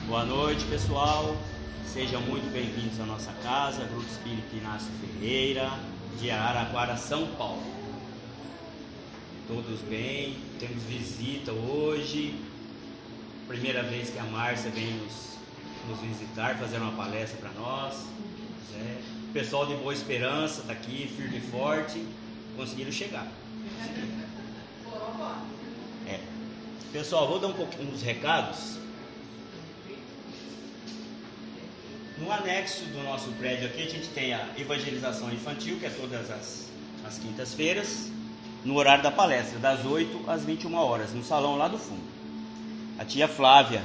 Boa noite, pessoal. Sejam muito bem-vindos à nossa casa, Grupo Espírita Inácio Ferreira, de Araraquara, São Paulo. Todos bem? Temos visita hoje. Primeira vez que a Márcia vem nos visitar, fazer uma palestra para nós. O pessoal de Boa Esperança está aqui, firme e forte. Conseguiram chegar. Pessoal, vou dar uns recados. No anexo do nosso prédio aqui, a gente tem a evangelização infantil, que é todas as quintas-feiras, no horário da palestra, das 8 às 21 horas, no salão lá do fundo. A tia Flávia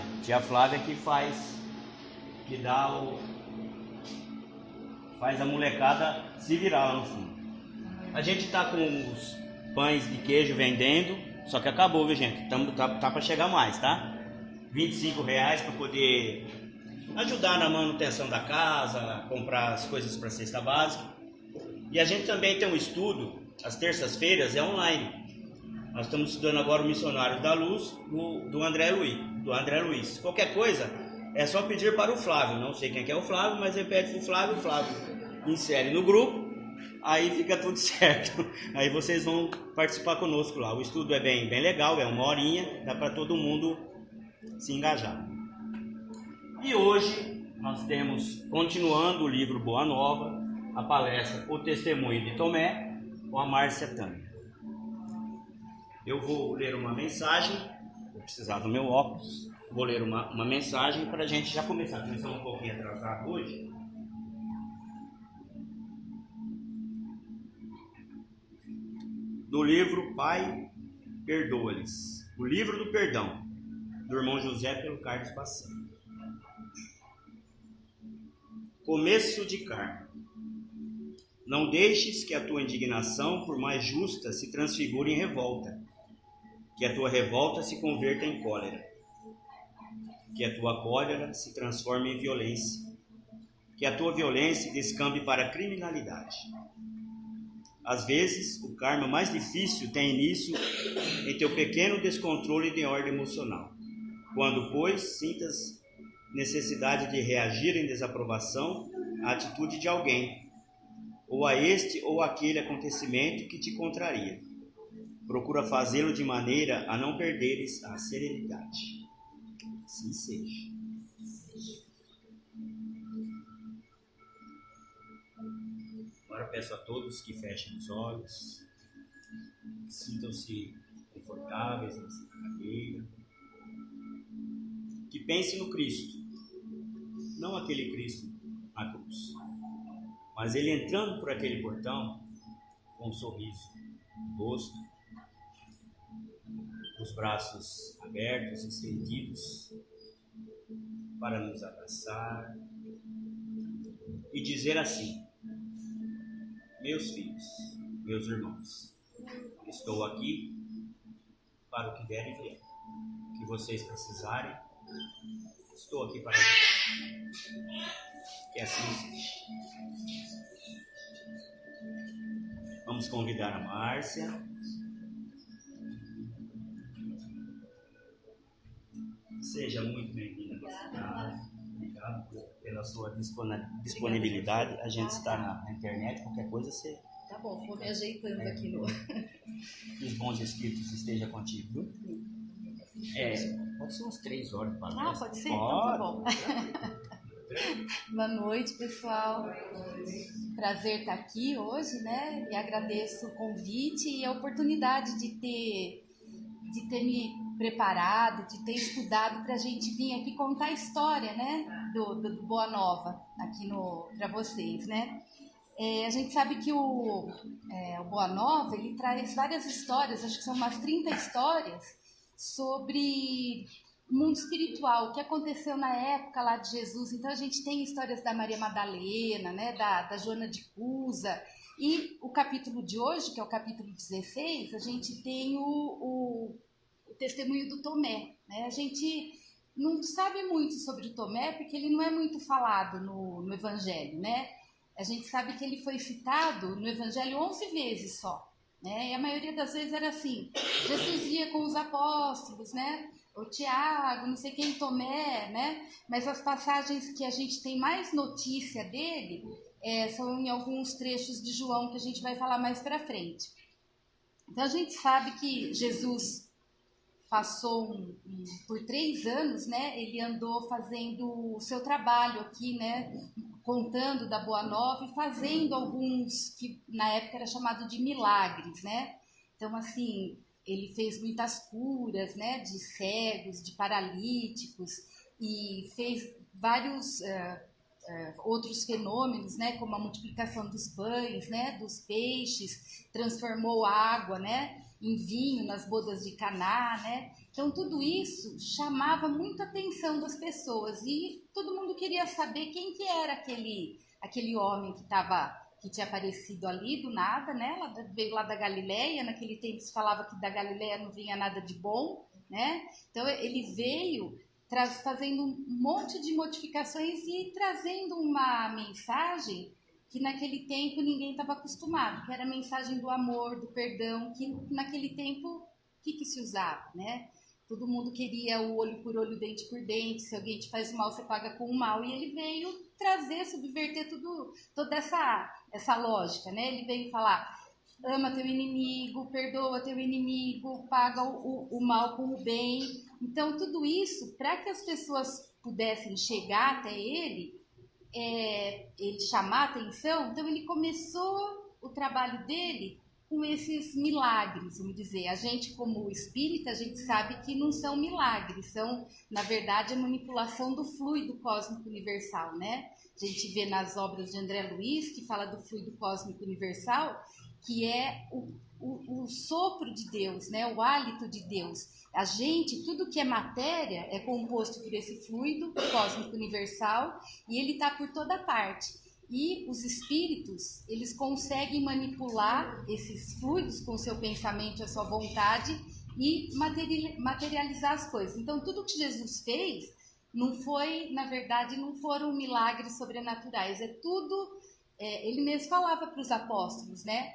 faz a molecada se virar lá no fundo. A gente tá com os pães de queijo vendendo, só que acabou, viu, gente? Tá para chegar mais, tá? R$25 para poder ajudar na manutenção da casa, comprar as coisas para cesta básica. E a gente também tem um estudo, às terças-feiras, é online. Nós estamos estudando agora o Missionário da Luz, do André Luiz. Qualquer coisa, é só pedir para o Flávio. Não sei quem é o Flávio, mas ele pede para o Flávio insere no grupo, aí fica tudo certo. Aí vocês vão participar conosco lá. O estudo é bem legal, é 1 horinha, dá para todo mundo se engajar. E hoje nós temos, continuando o livro Boa Nova, a palestra O Testemunho de Tomé, com a Márcia Tânia. Eu vou ler uma mensagem, vou precisar do meu óculos, vou ler uma mensagem para a gente já começar. Começamos um pouquinho atrasado hoje. Do livro Pai, Perdoa-lhes, o livro do perdão, do irmão José pelo Carlos Passando. Começo de karma. Não deixes que a tua indignação, por mais justa, se transfigure em revolta, que a tua revolta se converta em cólera, que a tua cólera se transforme em violência, que a tua violência descambe para a criminalidade. Às vezes, o karma mais difícil tem início em teu pequeno descontrole de ordem emocional, quando, pois, sintas necessidade de reagir em desaprovação à atitude de alguém, ou a este ou aquele acontecimento que te contraria. Procura fazê-lo de maneira a não perderes a serenidade. Assim seja. Agora peço a todos que fechem os olhos, sintam-se confortáveis nessa cadeira, que pensem no Cristo, não aquele Cristo na cruz, mas ele entrando por aquele portão com um sorriso no rosto, os braços abertos, estendidos, para nos abraçar e dizer assim: meus filhos, meus irmãos, estou aqui para o que der e vier. O que vocês precisarem, estou aqui para ajudar. Que assim seja. Vamos convidar a Márcia. Seja muito bem-vinda à nossa casa. Obrigado pela sua disponibilidade. A gente está na internet, qualquer coisa você... Tá bom, vou me ajeitando aqui no... Que os bons espíritos estejam contigo. Pode ser umas 3 horas para nós. Pode ser? Pode. Então tá bom. Boa noite, pessoal. Prazer estar aqui hoje, né? E agradeço o convite e a oportunidade de ter me preparado, de ter estudado para a gente vir aqui contar a história, né? Do Boa Nova aqui para vocês, né? A gente sabe que o Boa Nova, ele traz várias histórias, acho que são umas 30 histórias sobre o mundo espiritual, o que aconteceu na época lá de Jesus. Então a gente tem histórias da Maria Madalena, né, da Joana de Cusa, e o capítulo de hoje, que é o capítulo 16, a gente tem o testemunho do Tomé, né? A gente não sabe muito sobre o Tomé porque ele não é muito falado no Evangelho, né? A gente sabe que ele foi citado no Evangelho 11 vezes só, né? E a maioria das vezes era assim: Jesus ia com os apóstolos, né? o Tiago, não sei quem, Tomé, né? Mas as passagens que a gente tem mais notícia dele são em alguns trechos de João que a gente vai falar mais para frente. Então a gente sabe que Jesus passou por 3 anos, né? Ele andou fazendo o seu trabalho aqui, né? Contando da Boa Nova e fazendo alguns que na época era chamado de milagres, né? Então, assim, ele fez muitas curas, né? De cegos, de paralíticos e fez vários outros fenômenos, né? Como a multiplicação dos pães, né? Dos peixes, transformou a água, né? Em vinho nas bodas de Caná, né? Então tudo isso chamava muita atenção das pessoas e todo mundo queria saber quem que era aquele homem que tinha aparecido ali do nada, né? Veio lá da Galileia, naquele tempo se falava que da Galileia não vinha nada de bom, né? Então ele veio fazendo um monte de modificações e trazendo uma mensagem que naquele tempo ninguém estava acostumado, que era a mensagem do amor, do perdão, que naquele tempo o que se usava, né? Todo mundo queria o olho por olho, dente por dente, se alguém te faz mal, você paga com o mal, e ele veio trazer, subverter toda essa lógica, né? Ele veio falar, ama teu inimigo, perdoa teu inimigo, paga o mal com o bem. Então, tudo isso, para que as pessoas pudessem chegar até ele chamar a atenção, então ele começou o trabalho dele com esses milagres, vamos dizer. A gente, como espírita, a gente sabe que não são milagres, são, na verdade, a manipulação do fluido cósmico universal, né? A gente vê nas obras de André Luiz, que fala do fluido cósmico universal, que é o sopro de Deus, né? O hálito de Deus. A gente, tudo que é matéria é composto por esse fluido cósmico universal e ele está por toda parte. E os espíritos, eles conseguem manipular esses fluidos com o seu pensamento e a sua vontade e materializar as coisas. Então, tudo que Jesus fez não foi, na verdade, não foram milagres sobrenaturais. É tudo, ele mesmo falava para os apóstolos, né?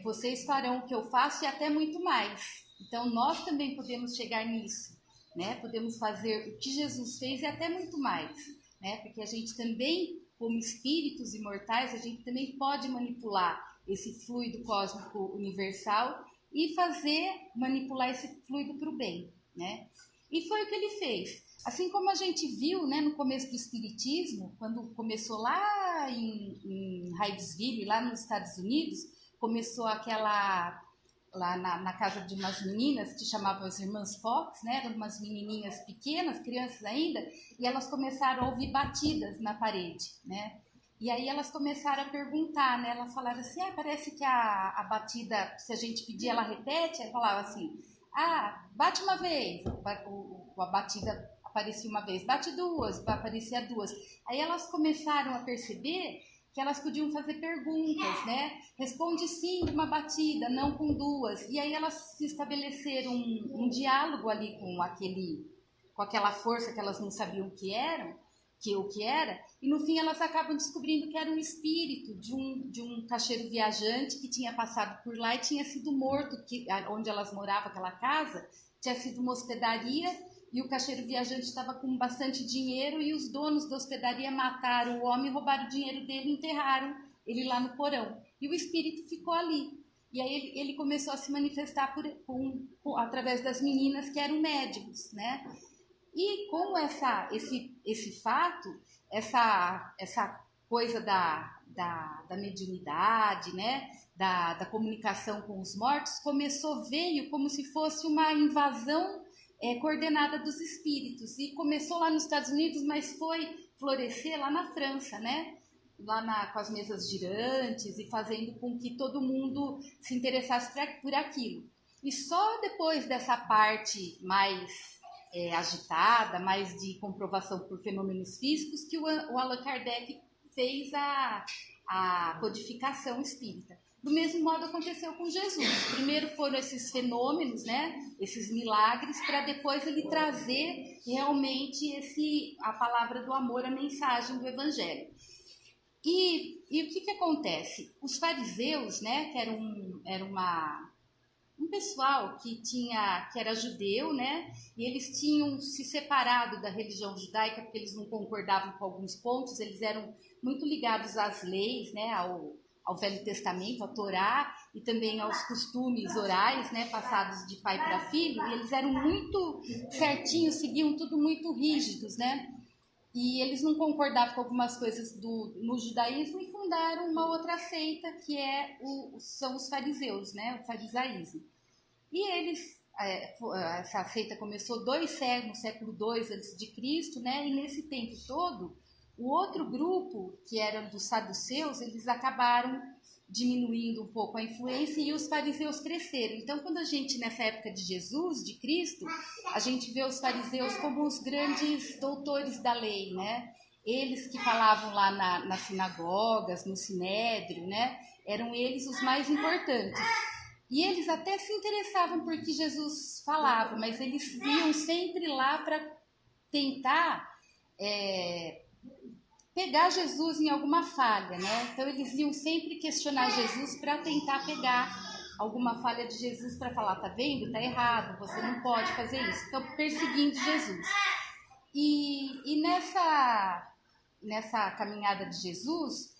Vocês farão o que eu faço e até muito mais. Então, nós também podemos chegar nisso, né? Podemos fazer o que Jesus fez e até muito mais, né? Porque a gente também, como espíritos imortais, a gente também pode manipular esse fluido cósmico universal e manipular esse fluido para o bem, né? E foi o que ele fez. Assim como a gente viu, né, no começo do espiritismo, quando começou lá em Hydesville, lá nos Estados Unidos, começou aquela lá na casa de umas meninas que chamavam as irmãs Fox, né? Eram umas menininhas pequenas, crianças ainda, e elas começaram a ouvir batidas na parede, né? E aí elas começaram a perguntar, né? Elas falaram assim, parece que a batida, se a gente pedir, ela repete. Ela falava assim, bate uma vez, a batida aparecia uma vez, bate duas, aparecia duas. Aí elas começaram a perceber que elas podiam fazer perguntas, né? Responde sim uma batida, não com duas. E aí elas se estabeleceram um diálogo ali com aquela força que elas não sabiam o que era, e no fim elas acabam descobrindo que era um espírito de um cacheiro viajante que tinha passado por lá e tinha sido morto, onde elas moravam, aquela casa, tinha sido uma hospedaria. E o cacheiro viajante estava com bastante dinheiro e os donos da hospedaria mataram o homem, roubaram o dinheiro dele e enterraram ele lá no porão. E o espírito ficou ali. E aí ele começou a se manifestar através das meninas que eram médicos, né? E com esse fato, essa coisa da mediunidade, né? Da comunicação com os mortos, veio como se fosse uma invasão coordenada dos espíritos, e começou lá nos Estados Unidos, mas foi florescer lá na França, né? Lá com as mesas girantes e fazendo com que todo mundo se interessasse por aquilo. E só depois dessa parte mais agitada, mais de comprovação por fenômenos físicos, que o Allan Kardec fez a codificação espírita. Do mesmo modo aconteceu com Jesus. Primeiro foram esses fenômenos, né? Esses milagres, para depois ele trazer realmente a palavra do amor, a mensagem do Evangelho. E o que acontece? Os fariseus, né? Que era um pessoal que era judeu, né? E eles tinham se separado da religião judaica porque eles não concordavam com alguns pontos, eles eram muito ligados às leis, né? Ao Velho Testamento, à Torá, e também aos costumes orais, né? Passados de pai para filho, e eles eram muito certinhos, seguiam tudo muito rígidos, né? E eles não concordavam com algumas coisas no judaísmo e fundaram uma outra seita que são os fariseus, né? O farisaísmo. E essa seita começou no século II a.C., né? E nesse tempo todo, o outro grupo, que era dos saduceus, eles acabaram diminuindo um pouco a influência e os fariseus cresceram. Então, quando a gente, nessa época de Jesus, de Cristo, a gente vê os fariseus como os grandes doutores da lei, né? Eles que falavam lá nas sinagogas, no sinédrio, né? Eram eles os mais importantes. E eles até se interessavam por que Jesus falava, mas eles iam sempre lá para tentar pegar Jesus em alguma falha, né? Então eles iam sempre questionar Jesus para tentar pegar alguma falha de Jesus para falar, tá vendo? Tá errado, você não pode fazer isso. Então perseguindo Jesus. E nessa caminhada de Jesus,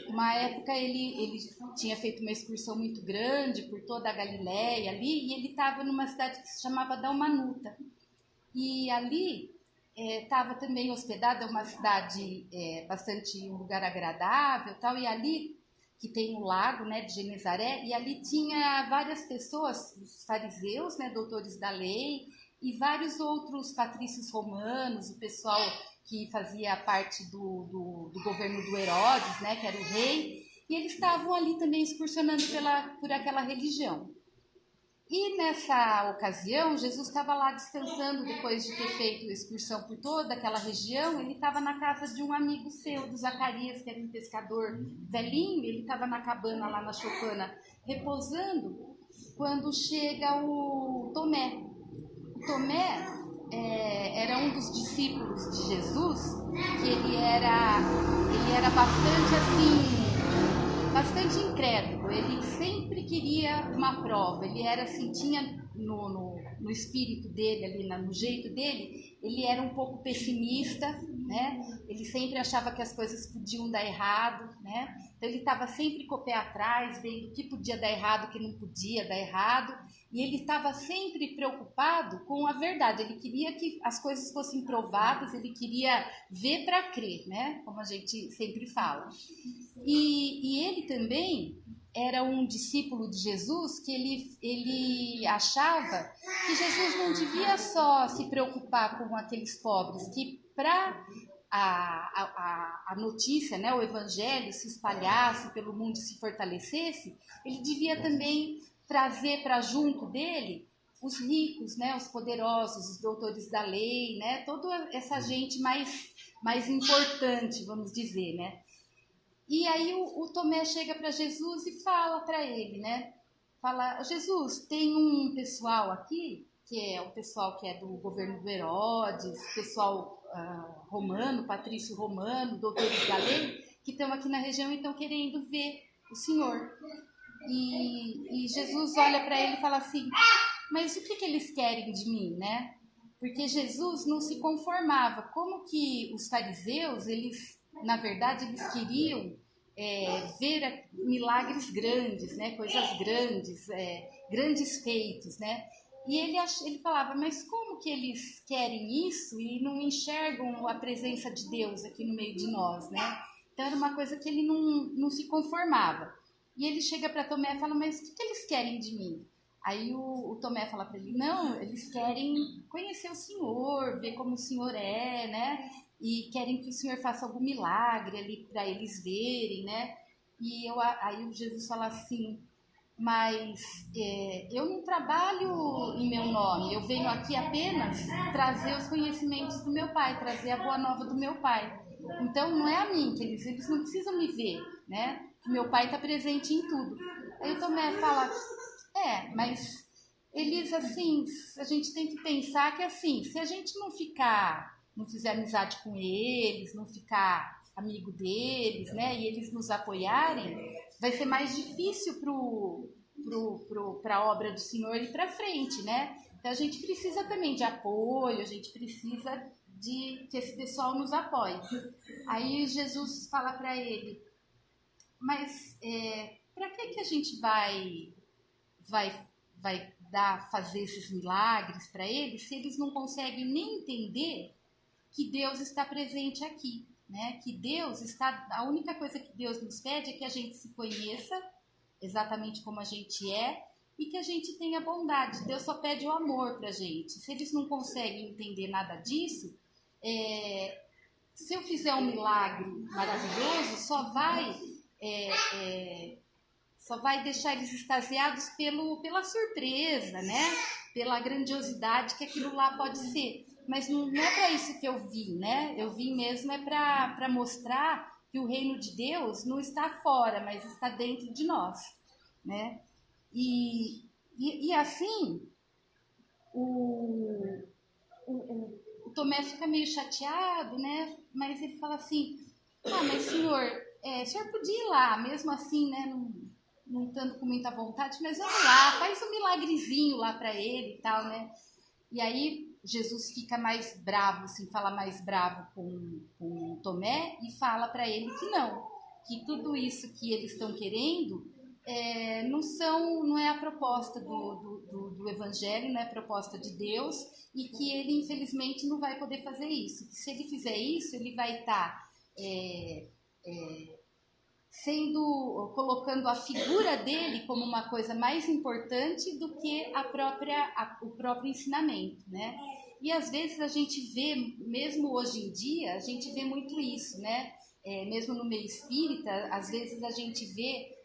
uma época ele tinha feito uma excursão muito grande por toda a Galileia ali, e ele estava numa cidade que se chamava Dalmanuta. E ali estava também hospedada, uma cidade bastante, um lugar agradável, tal, e ali que tem o lago, né, de Genezaré, e ali tinha várias pessoas, os fariseus, né, doutores da lei, e vários outros patrícios romanos, o pessoal que fazia parte do governo do Herodes, né, que era o rei, e eles estavam ali também excursionando por aquela religião. E nessa ocasião, Jesus estava lá descansando depois de ter feito a excursão por toda aquela região. Ele estava na casa de um amigo seu, do Zacarias, que era um pescador velhinho. Ele estava na cabana lá na choupana, repousando, quando chega o Tomé. O Tomé era um dos discípulos de Jesus, que ele era bastante assim, bastante incrédulo. Ele sempre queria uma prova. Ele era assim, tinha no espírito dele, ali no jeito dele, ele era um pouco pessimista, né? Ele sempre achava que as coisas podiam dar errado, né? Então ele estava sempre com o pé atrás, vendo o que podia dar errado, o que não podia dar errado, e ele estava sempre preocupado com a verdade. Ele queria que as coisas fossem provadas, ele queria ver para crer, né? Como a gente sempre fala. E ele também era um discípulo de Jesus, que ele achava que Jesus não devia só se preocupar com aqueles pobres, que para a notícia, né, o evangelho se espalhasse pelo mundo, se fortalecesse, ele devia também trazer para junto dele os ricos, né, os poderosos, os doutores da lei, né, toda essa gente mais importante, vamos dizer, né. E aí o Tomé chega para Jesus e fala para ele, né? Fala, Jesus, tem um pessoal aqui, que é o pessoal que é do governo do Herodes, pessoal romano, patrício romano, doutores da lei, que estão aqui na região e estão querendo ver o Senhor. E Jesus olha para ele e fala assim, mas o que eles querem de mim, né? Porque Jesus não se conformava. Como que os fariseus, na verdade, eles queriam ver milagres grandes, né? Coisas grandes, grandes feitos, né? E ele falava, mas como que eles querem isso e não enxergam a presença de Deus aqui no meio de nós, né? Então era uma coisa que ele não se conformava. E ele chega para Tomé e fala, mas o que eles querem de mim? Aí o Tomé fala para ele, não, eles querem conhecer o Senhor, ver como o Senhor é, né? E querem que o Senhor faça algum milagre ali para eles verem, né? E aí o Jesus fala assim, mas eu não trabalho em meu nome, eu venho aqui apenas trazer os conhecimentos do meu Pai, trazer a boa nova do meu Pai. Então não é a mim, que eles não precisam me ver, né? Que meu Pai está presente em tudo. Aí o Tomé fala, mas eles assim, a gente tem que pensar que assim, se a gente não fizer amizade com eles, não ficar amigo deles, né, e eles nos apoiarem, vai ser mais difícil pro para a obra do Senhor ir para frente, né? Então a gente precisa também de apoio, a gente precisa de que esse pessoal nos apoie. Aí Jesus fala para ele, mas para que a gente vai fazer esses milagres para eles se eles não conseguem nem entender que Deus está presente aqui, né? Que Deus está, a única coisa que Deus nos pede é que a gente se conheça exatamente como a gente é e que a gente tenha bondade. Deus só pede o amor para a gente. Se eles não conseguem entender nada disso, se eu fizer um milagre maravilhoso, só vai deixar eles extasiados pela surpresa, né? Pela grandiosidade que aquilo lá pode ser. Mas não é para isso que eu vim, né? Eu vim mesmo para mostrar que o reino de Deus não está fora, mas está dentro de nós, né? E assim, o Tomé fica meio chateado, né? Mas ele fala assim, mas senhor, o senhor podia ir lá, mesmo assim, né? Não tanto com muita vontade, mas vamos lá, faz um milagrezinho lá para ele e tal, né? E aí Jesus fica mais bravo, assim, fala mais bravo com Tomé e fala para ele que não, que tudo isso que eles estão querendo não é a proposta do Evangelho, não é a proposta de Deus, e que ele infelizmente não vai poder fazer isso. Que se ele fizer isso, ele vai estar colocando a figura dele como uma coisa mais importante do que o próprio ensinamento, né? E às vezes a gente vê, mesmo hoje em dia, a gente vê muito isso, né? Mesmo no meio espírita, às vezes a gente vê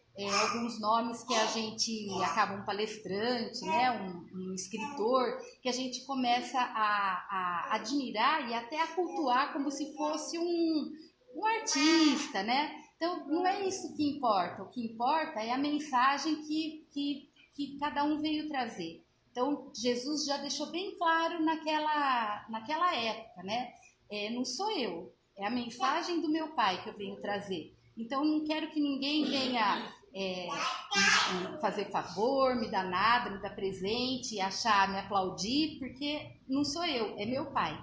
alguns nomes que a gente acaba um palestrante, né? Um escritor, que a gente começa a admirar e até a cultuar como se fosse um artista, né? Então, não é isso que importa. O que importa é a mensagem que cada um veio trazer. Então, Jesus já deixou bem claro naquela época, né? Não sou eu, é a mensagem do meu Pai que eu venho trazer. Então, não quero que ninguém venha me fazer favor, me dar nada, me dar presente, me aplaudir, porque não sou eu, é meu Pai.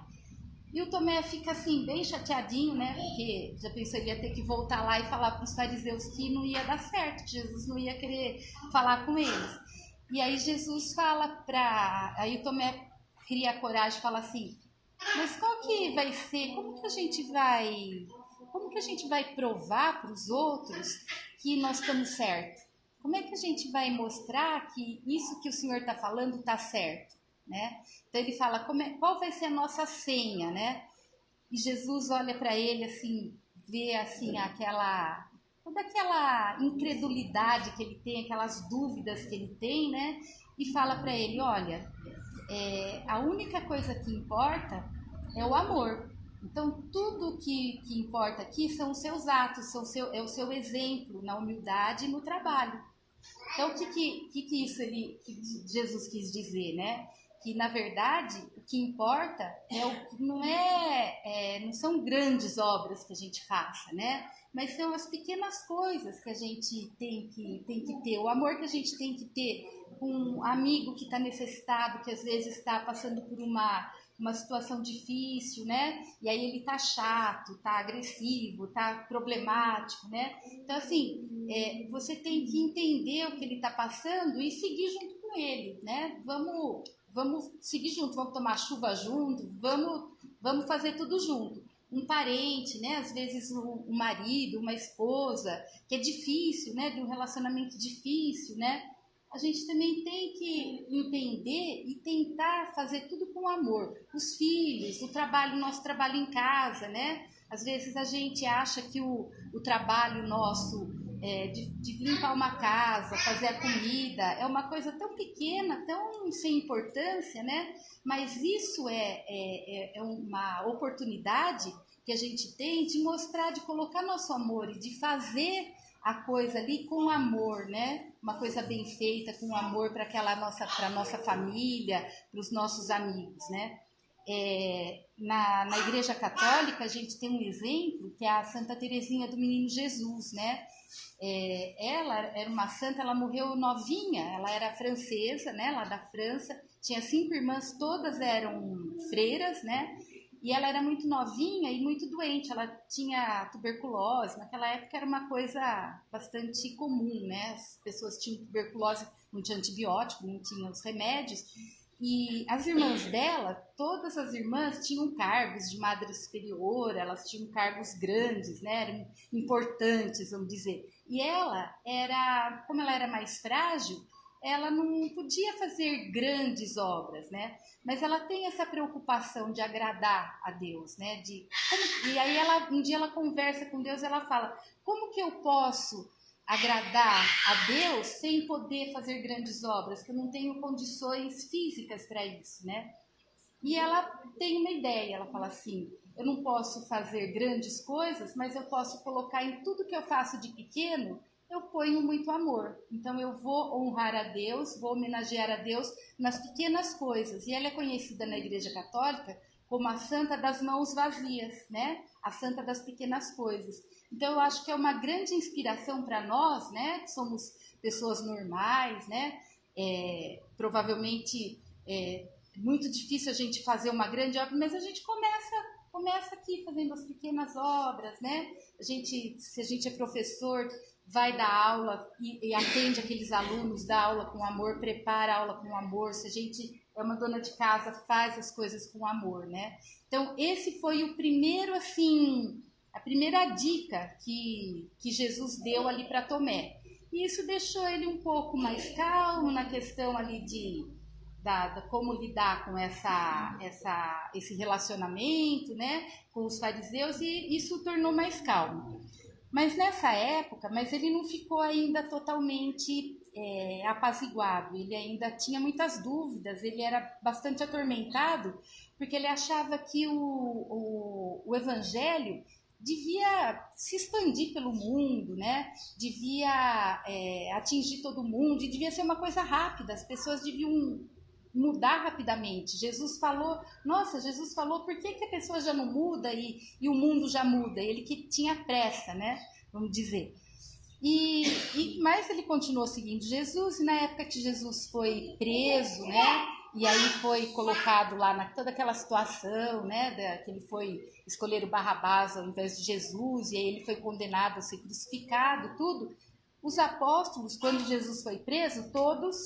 E o Tomé fica assim, bem chateadinho, né? Porque já pensou que ia ter que voltar lá e falar para os fariseus que não ia dar certo, que Jesus não ia querer falar com eles. E aí Jesus fala aí o Tomé cria a coragem e fala assim, mas qual que vai ser, como que a gente vai provar para os outros que nós estamos certos? Como é que a gente vai mostrar que isso que o Senhor está falando está certo? Né? Então ele fala, qual vai ser a nossa senha, né? E Jesus olha para ele assim, vê assim toda aquela incredulidade que ele tem, aquelas dúvidas que ele tem, né? E fala para ele, olha, a única coisa que importa é o amor. Então tudo que importa aqui são os seus atos, é o seu exemplo na humildade e no trabalho. Então o que Jesus quis dizer, né? Que na verdade o que importa não são grandes obras que a gente faça, né? Mas são as pequenas coisas que a gente tem que ter, o amor que a gente tem que ter com um amigo que está necessitado, que às vezes está passando por uma situação difícil, né? E aí ele tá chato, tá agressivo, tá problemático, né? Então assim, você tem que entender o que ele tá passando e seguir junto com ele, né? Vamos seguir junto, vamos tomar chuva junto, vamos fazer tudo junto. Um parente, né? Às vezes um marido, uma esposa, que é difícil, né? De um relacionamento difícil, né? A gente também tem que entender e tentar fazer tudo com amor. Os filhos, o nosso trabalho em casa, né? Às vezes a gente acha que o trabalho nosso de limpar uma casa, fazer a comida, é uma coisa tão pequena, tão sem importância, né? Mas isso é uma oportunidade que a gente tem de mostrar, de colocar nosso amor e de fazer a coisa ali com amor, né? Uma coisa bem feita, com amor para nossa família, para os nossos amigos, né? Na Igreja Católica, a gente tem um exemplo, que é a Santa Teresinha do Menino Jesus, né? Ela era uma santa, ela morreu novinha, ela era francesa, né? Lá da França, tinha 5 irmãs, todas eram freiras, né? E ela era muito novinha e muito doente, ela tinha tuberculose, naquela época era uma coisa bastante comum, né? As pessoas tinham tuberculose, não tinha antibiótico, não tinha os remédios, e as irmãs dela, todas as irmãs tinham cargos de madre superior, elas tinham cargos grandes, né? Eram importantes, vamos dizer. E ela era, como ela era mais frágil, ela não podia fazer grandes obras, né? Mas ela tem essa preocupação de agradar a Deus, né? E aí um dia ela conversa com Deus, ela fala: como que eu posso agradar a Deus sem poder fazer grandes obras, que eu não tenho condições físicas para isso, né? E ela tem uma ideia, ela fala assim: eu não posso fazer grandes coisas, mas eu posso colocar em tudo que eu faço de pequeno, eu ponho muito amor. Então eu vou honrar a Deus, vou homenagear a Deus nas pequenas coisas. E ela é conhecida na Igreja Católica como a Santa das Mãos Vazias, né? A Santa das Pequenas Coisas. Então eu acho que é uma grande inspiração para nós, né? Que somos pessoas normais, né? Provavelmente muito difícil a gente fazer uma grande obra, mas a gente começa aqui fazendo as pequenas obras, né? Se a gente é professor, vai dar aula e atende aqueles alunos, dá aula com amor, prepara a aula com amor. Se a gente é uma dona de casa, faz as coisas com amor, né? Então, esse foi o primeiro, assim, a primeira dica que Jesus deu ali para Tomé. E isso deixou ele um pouco mais calmo na questão ali de como lidar com esse relacionamento, né, com os fariseus, e isso o tornou mais calmo. Mas nessa época, ele não ficou ainda totalmente apaziguado, ele ainda tinha muitas dúvidas, ele era bastante atormentado, porque ele achava que o evangelho devia se expandir pelo mundo, né? Devia atingir todo mundo, e devia ser uma coisa rápida, as pessoas deviam mudar rapidamente. Jesus falou, por que a pessoa já não muda e o mundo já muda? Ele que tinha pressa, né? Vamos dizer. Mas ele continuou seguindo Jesus, e na época que Jesus foi preso, né? E aí foi colocado lá toda aquela situação, né? Que ele foi escolher o Barrabás ao invés de Jesus, e aí ele foi condenado a ser crucificado, tudo. Os apóstolos, quando Jesus foi preso, todos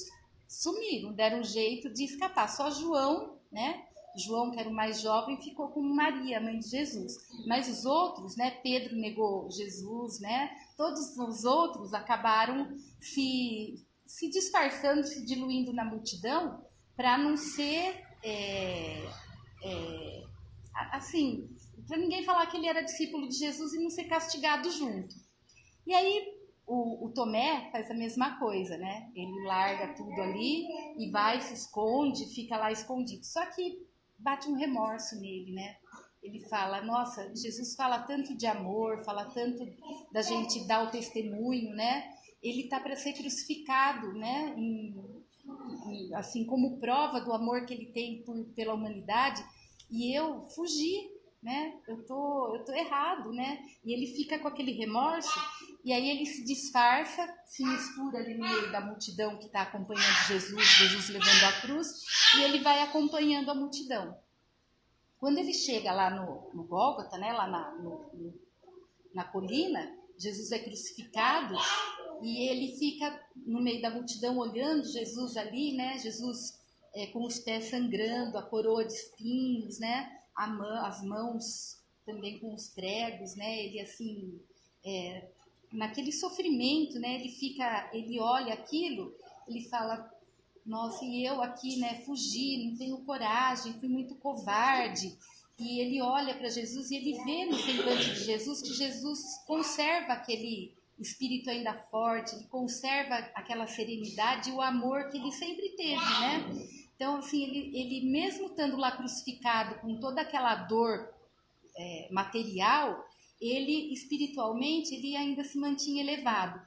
sumiram, deram um jeito de escapar. Só João, né? João, que era o mais jovem, ficou com Maria, mãe de Jesus. Mas os outros, né? Pedro negou Jesus, né? Todos os outros acabaram se disfarçando, se diluindo na multidão, para não ser, assim, para ninguém falar que ele era discípulo de Jesus e não ser castigado junto. E aí o Tomé faz a mesma coisa, né? Ele larga tudo ali e vai, se esconde, fica lá escondido. Só que bate um remorso nele, né? Ele fala: nossa, Jesus fala tanto de amor, fala tanto da gente dar o testemunho, né? Ele tá para ser crucificado, né? Assim, como prova do amor que ele tem pela humanidade, e eu fugi, né? Eu tô errado, né? E ele fica com aquele remorso, e aí ele se disfarça, se mistura ali no meio da multidão que está acompanhando Jesus levando a cruz, e ele vai acompanhando a multidão. Quando ele chega lá no Gólgota, né? Lá na colina, Jesus é crucificado, e ele fica no meio da multidão olhando Jesus ali, né? Jesus com os pés sangrando, a coroa de espinhos, né? As mãos também com os pregos, né? Ele assim, naquele sofrimento, né? Ele olha aquilo, ele fala: nossa, e eu aqui, né? Fugi, não tenho coragem, fui muito covarde. E ele olha para Jesus e ele vê no semblante de Jesus que Jesus conserva aquele espírito ainda forte, ele conserva aquela serenidade e o amor que ele sempre teve, né? Então, assim, ele mesmo estando lá crucificado com toda aquela dor material, ele espiritualmente ele ainda se mantinha elevado.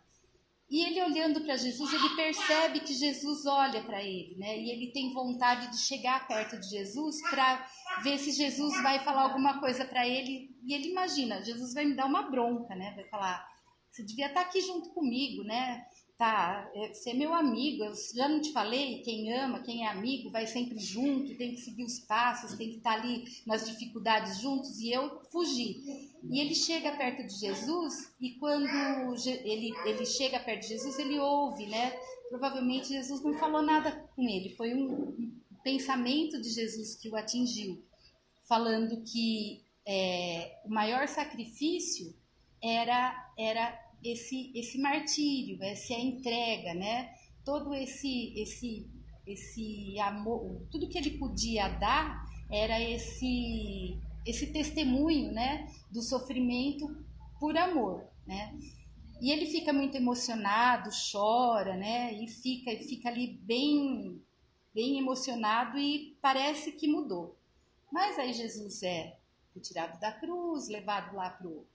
E ele olhando para Jesus, ele percebe que Jesus olha para ele, né? E ele tem vontade de chegar perto de Jesus para ver se Jesus vai falar alguma coisa para ele. E ele imagina, Jesus vai me dar uma bronca, né? Vai falar, você devia estar aqui junto comigo, né? Tá, você é meu amigo, eu já não te falei, quem ama, quem é amigo, vai sempre junto, tem que seguir os passos, tem que estar ali nas dificuldades juntos, e eu fugi. E ele chega perto de Jesus, e quando ele chega perto de Jesus, ele ouve, né? Provavelmente Jesus não falou nada com ele, foi um pensamento de Jesus que o atingiu, falando que o maior sacrifício era esse martírio, essa entrega, né? Todo esse amor, tudo que ele podia dar era esse testemunho, né? Do sofrimento por amor, né? E ele fica muito emocionado, chora, né? E fica ali bem emocionado e parece que mudou. Mas aí Jesus é retirado da cruz, levado lá pro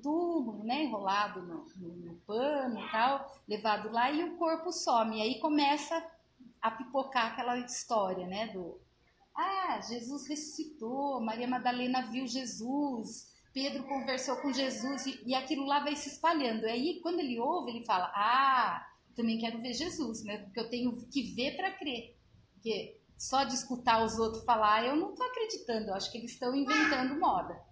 túmulo, né, enrolado no pano e tal, levado lá e o corpo some. E aí começa a pipocar aquela história, né, Jesus ressuscitou, Maria Madalena viu Jesus, Pedro conversou com Jesus e aquilo lá vai se espalhando. E aí quando ele ouve, ele fala, também quero ver Jesus, né, porque eu tenho que ver para crer, porque só de escutar os outros falar, eu não estou acreditando, eu acho que eles estão inventando moda.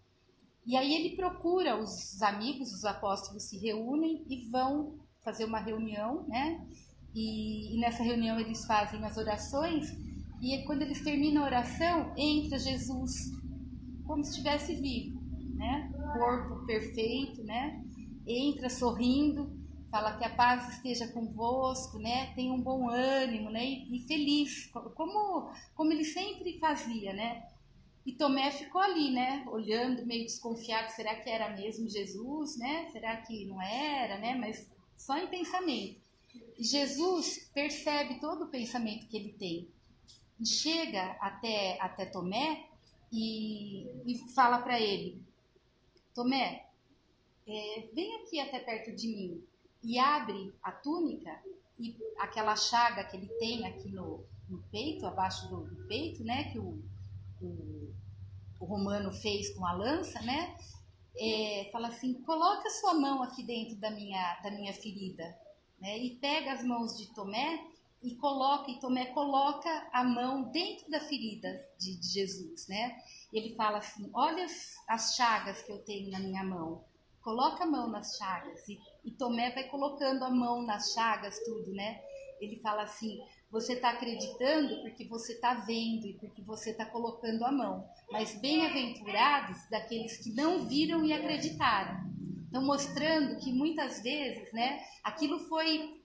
E aí ele procura os amigos, os apóstolos se reúnem e vão fazer uma reunião, né? E nessa reunião eles fazem as orações e quando eles terminam a oração, entra Jesus como se estivesse vivo, né? Corpo perfeito, né? Entra sorrindo, fala que a paz esteja convosco, né? Tenha um bom ânimo, né? E feliz, como ele sempre fazia, né? E Tomé ficou ali, né, olhando, meio desconfiado, será que era mesmo Jesus, né? Será que não era, né? Mas só em pensamento. E Jesus percebe todo o pensamento que ele tem. E chega até Tomé e fala para ele, Tomé, vem aqui até perto de mim. E abre a túnica e aquela chaga que ele tem aqui no peito, abaixo do peito, né? Que o romano fez com a lança, né? Fala assim, coloca sua mão aqui dentro da minha ferida, né? E pega as mãos de Tomé e Tomé coloca a mão dentro da ferida de Jesus, né? Ele fala assim, olha as chagas que eu tenho na minha mão, coloca a mão nas chagas e Tomé vai colocando a mão nas chagas, tudo, né? Ele fala assim, você está acreditando porque você está vendo e porque você está colocando a mão. Mas bem-aventurados daqueles que não viram e acreditaram. Então, mostrando que muitas vezes, né, aquilo foi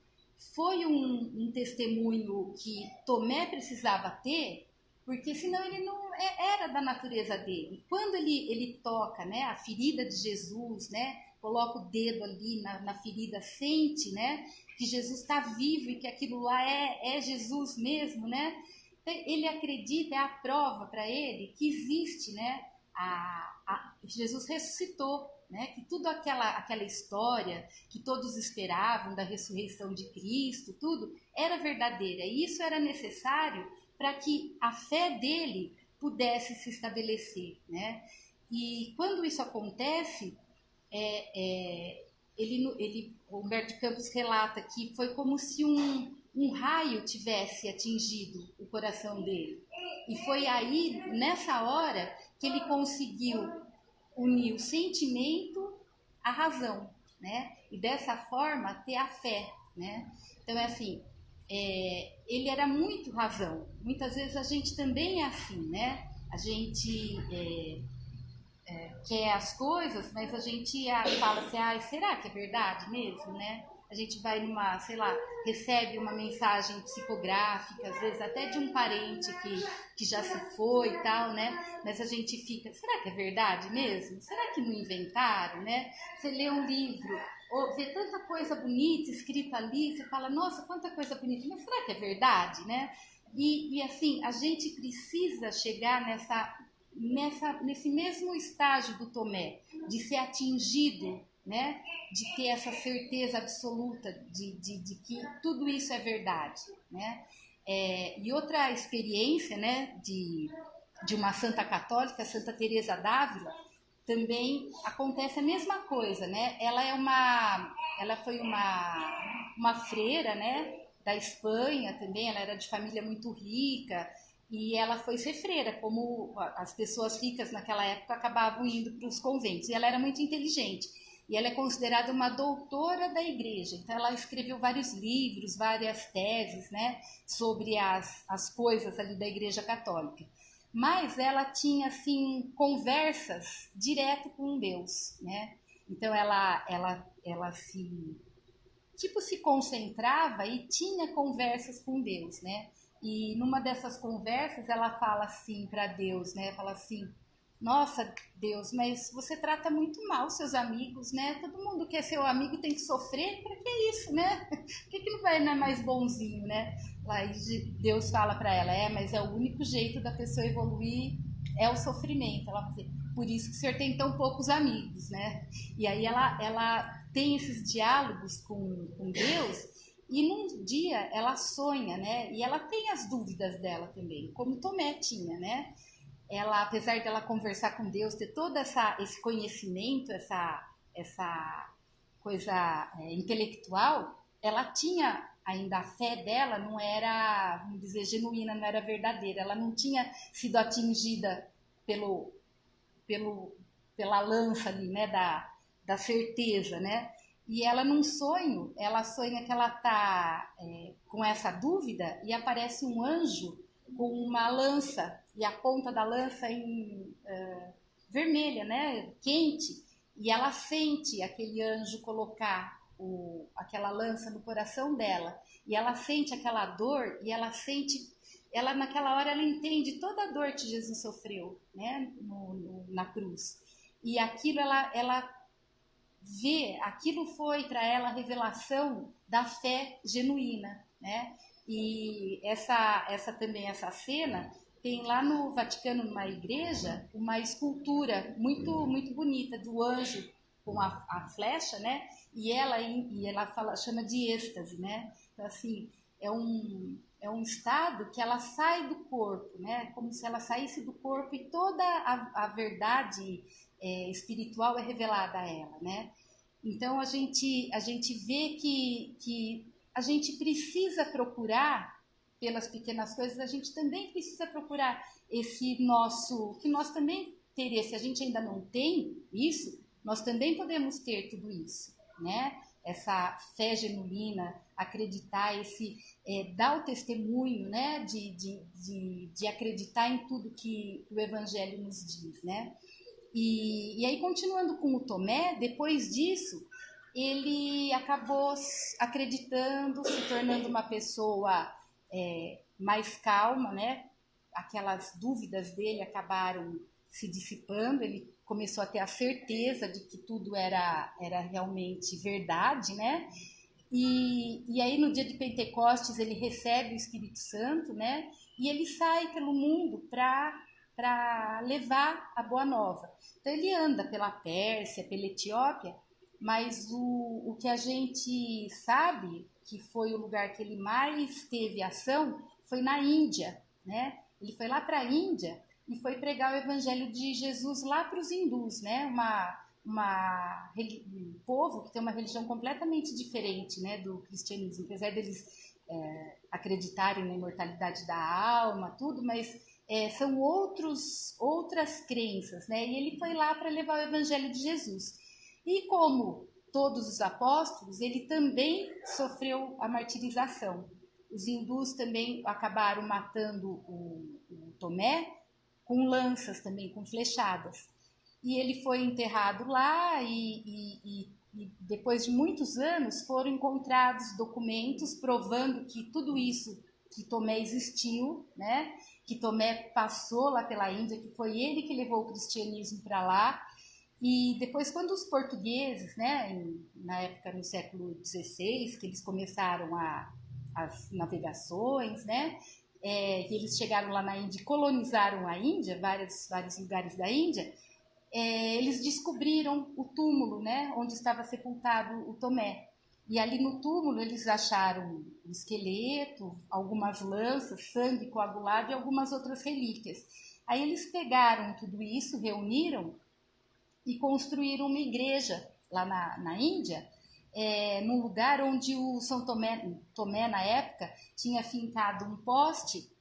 um testemunho que Tomé precisava ter, porque senão ele não era da natureza dele. Quando ele toca, né, a ferida de Jesus, né, coloca o dedo ali na ferida, sente, né, que Jesus está vivo e que aquilo lá é Jesus mesmo, né? Ele acredita, é a prova para ele que existe, né? Jesus ressuscitou, né? Que tudo aquela história que todos esperavam da ressurreição de Cristo, tudo era verdadeira. E isso era necessário para que a fé dele pudesse se estabelecer, né? E quando isso acontece, Humberto de Campos relata que foi como se um raio tivesse atingido o coração dele. E foi aí, nessa hora, que ele conseguiu unir o sentimento à razão, né? E dessa forma ter a fé, né? Então é assim, ele era muito razão. Muitas vezes a gente também é assim, né? A gente quer as coisas, mas a gente fala assim, será que é verdade mesmo, né? A gente vai recebe uma mensagem psicográfica, às vezes até de um parente que já se foi e tal, né? Mas a gente fica, será que é verdade mesmo? Será que não inventaram, né? Você lê um livro, ou vê tanta coisa bonita escrita ali, você fala, nossa, quanta coisa bonita, mas será que é verdade, né? E assim, a gente precisa chegar nesse mesmo estágio do Tomé, de ser atingido, né? De ter essa certeza absoluta de que tudo isso é verdade, né? E outra experiência, né, de uma santa católica, Santa Teresa d'Ávila, também acontece a mesma coisa, né? Ela foi uma freira, né, da Espanha também. Ela era de família muito rica e ela foi ser freira, como as pessoas ricas naquela época acabavam indo para os conventos. E ela era muito inteligente. E ela é considerada uma doutora da igreja. Então, ela escreveu vários livros, várias teses, né, sobre as coisas ali da igreja católica. Mas ela tinha, assim, conversas direto com Deus, né? Então, ela se concentrava e tinha conversas com Deus, né? E numa dessas conversas, ela fala assim para Deus, né? Fala assim: nossa, Deus, mas você trata muito mal seus amigos, né? Todo mundo que é seu amigo tem que sofrer, para que isso, né? Por que não é mais bonzinho, né? Lá Deus fala para ela: mas é o único jeito da pessoa evoluir é o sofrimento. Ela vai dizer: por isso que o senhor tem tão poucos amigos, né? E aí ela tem esses diálogos com Deus. E num dia ela sonha, né? E ela tem as dúvidas dela também, como Tomé tinha, né? Ela, apesar de ela conversar com Deus, ter todo esse conhecimento, essa coisa intelectual, ela tinha ainda a fé dela, não era, vamos dizer, genuína, não era verdadeira. Ela não tinha sido atingida pela lança ali, né, da certeza, né? E ela, num sonho, ela sonha que ela está com essa dúvida e aparece um anjo com uma lança, e a ponta da lança vermelha, né, quente, e ela sente aquele anjo colocar aquela lança no coração dela, e ela sente aquela dor, e ela naquela hora ela entende toda a dor que Jesus sofreu, né, na cruz, e aquilo ela vê, aquilo foi para ela a revelação da fé genuína, né? E essa cena tem lá no Vaticano, numa igreja, uma escultura muito muito bonita do anjo com a flecha, né? E ela chama de êxtase, né? Então, assim, é um estado que ela sai do corpo, né? Como se ela saísse do corpo e toda a verdade espiritual é revelada a ela, né? Então a gente vê que a gente precisa procurar pelas pequenas coisas, a gente também precisa procurar esse nosso, que nós também teria, se a gente ainda não tem isso, nós também podemos ter tudo isso, né? Essa fé genuína, acreditar, dar o testemunho, né? De acreditar em tudo que o Evangelho nos diz, né? E aí, continuando com o Tomé, depois disso, ele acabou acreditando, se tornando uma pessoa mais calma, né? Aquelas dúvidas dele acabaram se dissipando, ele começou a ter a certeza de que tudo era realmente verdade, né? E aí, no dia de Pentecostes, ele recebe o Espírito Santo, né? E ele sai pelo mundo para levar a boa nova. Então ele anda pela Pérsia, pela Etiópia, mas o que a gente sabe que foi o lugar que ele mais teve ação foi na Índia, né? Ele foi lá para a Índia e foi pregar o Evangelho de Jesus lá para os hindus, né? Um povo que tem uma religião completamente diferente, né, do cristianismo, apesar deles acreditarem na imortalidade da alma, tudo, mas são outras crenças, né? E ele foi lá para levar o Evangelho de Jesus. E como todos os apóstolos, ele também sofreu a martirização. Os hindus também acabaram matando o Tomé com lanças também, com flechadas. E ele foi enterrado lá e depois de muitos anos foram encontrados documentos provando que tudo isso, que Tomé existiu, né? Que Tomé passou lá pela Índia, que foi ele que levou o cristianismo para lá. E depois, quando os portugueses, né, na época, no século XVI, que eles começaram as navegações, né, que eles chegaram lá na Índia e colonizaram a Índia, vários lugares da Índia, eles descobriram o túmulo, né, onde estava sepultado o Tomé. E ali no túmulo eles acharam um esqueleto, algumas lanças, sangue coagulado e algumas outras relíquias. Aí eles pegaram tudo isso, reuniram e construíram uma igreja lá na Índia, num lugar onde o São Tomé, na época, tinha fincado um poste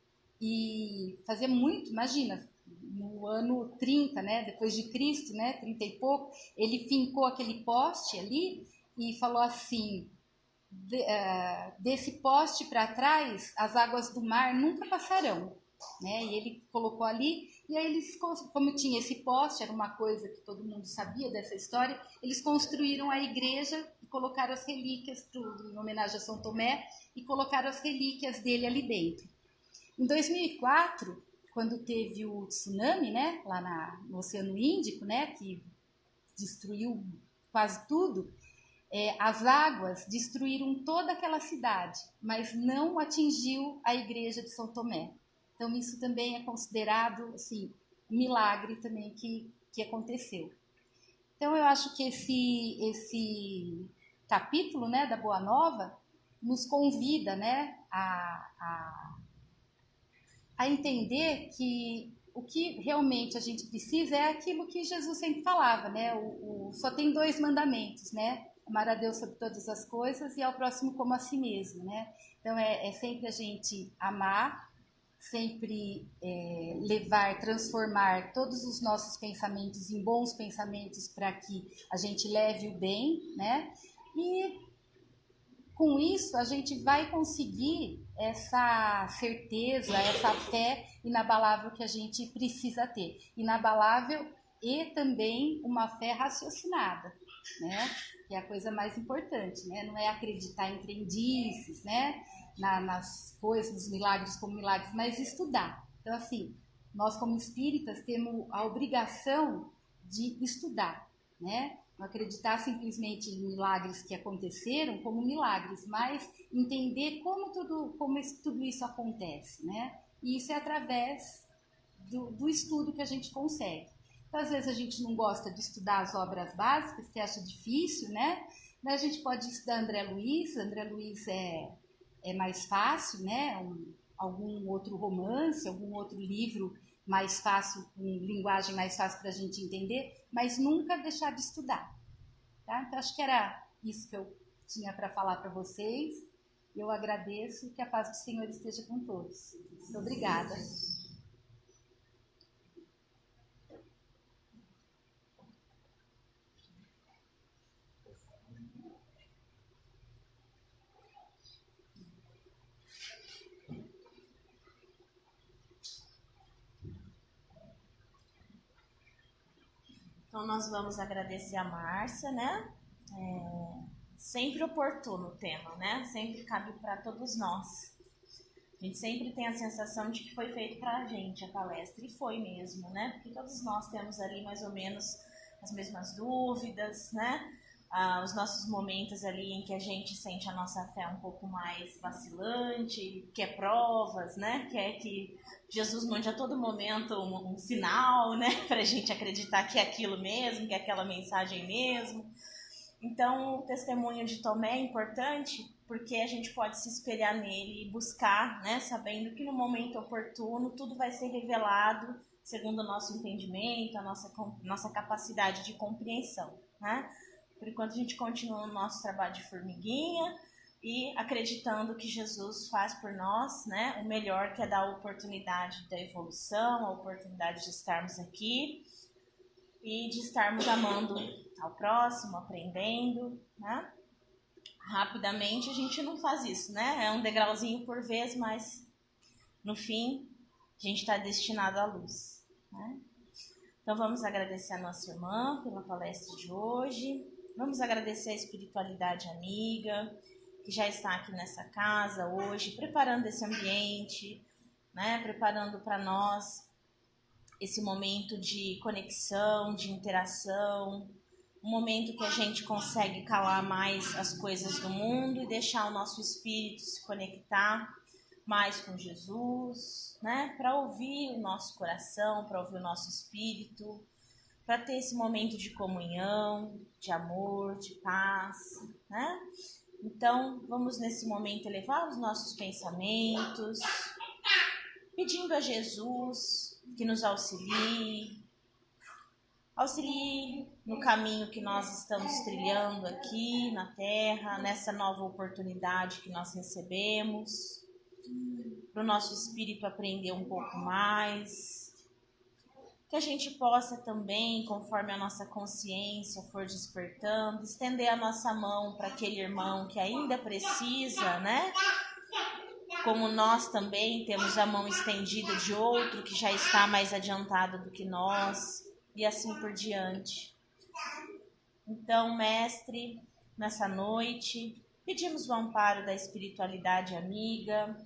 e fazia muito, imagina, no ano 30, né, depois de Cristo, né, 30 e pouco, ele fincou aquele poste ali e falou assim, desse poste para trás, as águas do mar nunca passarão, né? E ele colocou ali, e aí eles, como tinha esse poste, era uma coisa que todo mundo sabia dessa história, eles construíram a igreja e colocaram as relíquias, em homenagem a São Tomé, e colocaram as relíquias dele ali dentro. Em 2004, quando teve o tsunami, né, lá no Oceano Índico, né, que destruiu quase tudo, as águas destruíram toda aquela cidade, mas não atingiu a igreja de São Tomé. Então isso também é considerado assim, um milagre também que aconteceu. Então eu acho que esse capítulo, né, da Boa Nova nos convida, né, a entender que o que realmente a gente precisa é aquilo que Jesus sempre falava, né? Só tem 2 mandamentos, né? Amar a Deus sobre todas as coisas e ao próximo como a si mesmo, né? Então é sempre a gente amar, sempre transformar todos os nossos pensamentos em bons pensamentos para que a gente leve o bem, né? E com isso, a gente vai conseguir essa certeza, essa fé inabalável que a gente precisa ter. Inabalável e também uma fé raciocinada, né? Que é a coisa mais importante, né? Não é acreditar em crendices, né? Nas coisas, nos milagres como milagres, mas estudar. Então, assim, nós como espíritas temos a obrigação de estudar, né? Não acreditar simplesmente em milagres que aconteceram como milagres, mas entender como tudo isso acontece, né? E isso é através do estudo que a gente consegue. Então, às vezes a gente não gosta de estudar as obras básicas, que acha difícil, né? Mas a gente pode estudar André Luiz é mais fácil, né? Algum outro romance, algum outro livro mais fácil, com linguagem mais fácil para a gente entender, mas nunca deixar de estudar. Tá? Então, acho que era isso que eu tinha para falar para vocês. Eu agradeço e que a paz do Senhor esteja com todos. Muito obrigada. Então, nós vamos agradecer a Márcia, né? Sempre oportuno o tema, né? Sempre cabe para todos nós. A gente sempre tem a sensação de que foi feito para a gente a palestra, e foi mesmo, né? Porque todos nós temos ali mais ou menos as mesmas dúvidas, né? Os nossos momentos ali em que a gente sente a nossa fé um pouco mais vacilante, quer provas, né? Quer que Jesus mande a todo momento um sinal, né? Para a gente acreditar que é aquilo mesmo, que é aquela mensagem mesmo. Então, o testemunho de Tomé é importante porque a gente pode se espelhar nele e buscar, né? Sabendo que no momento oportuno tudo vai ser revelado segundo o nosso entendimento, a nossa capacidade de compreensão, né? Por enquanto a gente continua no nosso trabalho de formiguinha e acreditando que Jesus faz por nós, né, o melhor, que é dar a oportunidade da evolução, a oportunidade de estarmos aqui e de estarmos amando ao próximo, aprendendo, né? Rapidamente a gente não faz isso, né? É um degrauzinho por vez, mas no fim a gente está destinado à luz, né? Então vamos agradecer a nossa irmã pela palestra de hoje. Vamos agradecer a espiritualidade amiga, que já está aqui nessa casa hoje, preparando esse ambiente, né? Preparando para nós esse momento de conexão, de interação, um momento que a gente consegue calar mais as coisas do mundo e deixar o nosso espírito se conectar mais com Jesus, né? Para ouvir o nosso coração, para ouvir o nosso espírito, para ter esse momento de comunhão, de amor, de paz, né? Então, vamos nesse momento elevar os nossos pensamentos, pedindo a Jesus que nos auxilie no caminho que nós estamos trilhando aqui na Terra, nessa nova oportunidade que nós recebemos, para o nosso espírito aprender um pouco mais, que a gente possa também, conforme a nossa consciência for despertando, estender a nossa mão para aquele irmão que ainda precisa, né? Como nós também temos a mão estendida de outro que já está mais adiantado do que nós, e assim por diante. Então, Mestre, nessa noite, pedimos o amparo da espiritualidade amiga,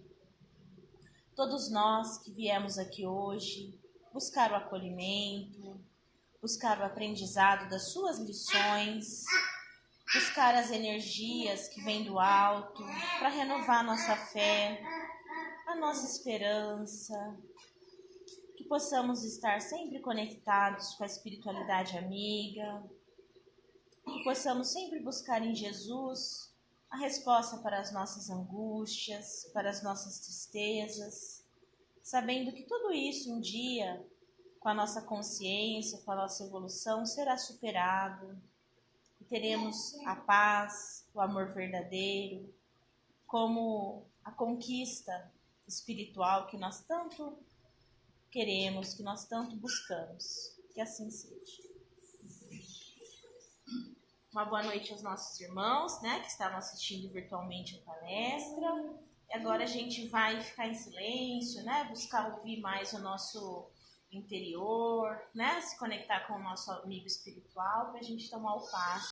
todos nós que viemos aqui hoje buscar o acolhimento, buscar o aprendizado das suas lições, buscar as energias que vêm do alto para renovar a nossa fé, a nossa esperança, que possamos estar sempre conectados com a espiritualidade amiga, que possamos sempre buscar em Jesus a resposta para as nossas angústias, para as nossas tristezas, sabendo que tudo isso um dia, com a nossa consciência, com a nossa evolução, será superado e teremos a paz, o amor verdadeiro, como a conquista espiritual que nós tanto queremos, que nós tanto buscamos. Que assim seja. Uma boa noite aos nossos irmãos, né, que estavam assistindo virtualmente a palestra. E agora a gente vai ficar em silêncio, né, buscar ouvir mais o nosso interior, né, se conectar com o nosso amigo espiritual para a gente tomar o passo